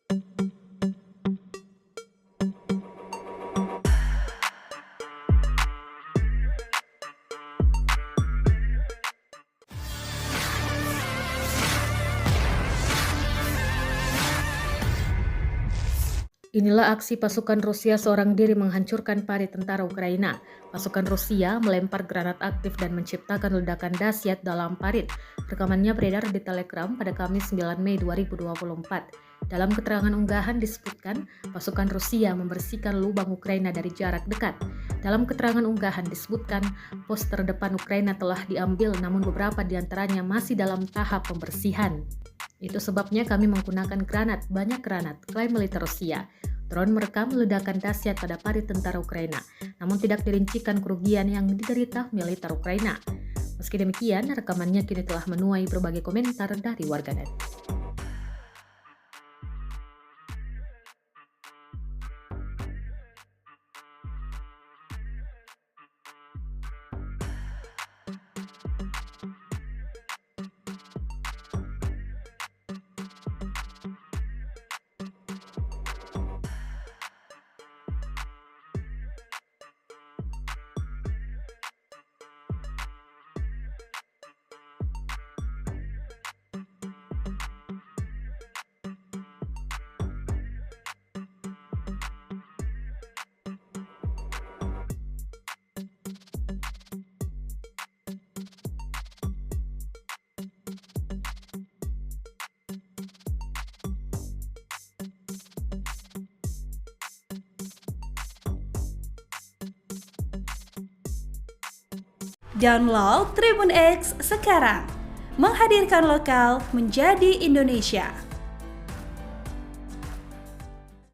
Inilah aksi pasukan Rusia seorang diri menghancurkan parit tentara Ukraina. Pasukan Rusia melempar granat aktif dan menciptakan ledakan dahsyat dalam parit. Rekamannya beredar di Telegram pada Kamis 9 Mei 2024. Dalam keterangan unggahan disebutkan, pasukan Rusia membersihkan lubang Ukraina dari jarak dekat. Dalam keterangan unggahan disebutkan, pos terdepan Ukraina telah diambil namun beberapa di antaranya masih dalam tahap pembersihan. Itu sebabnya kami menggunakan banyak granat, klaim militer Rusia. Drone merekam ledakan dahsyat pada parit tentara Ukraina, namun tidak dirincikan kerugian yang diderita militer Ukraina. Meski demikian, rekamannya kini telah menuai berbagai komentar dari warganet. Download Tribun X sekarang, menghadirkan lokal menjadi Indonesia.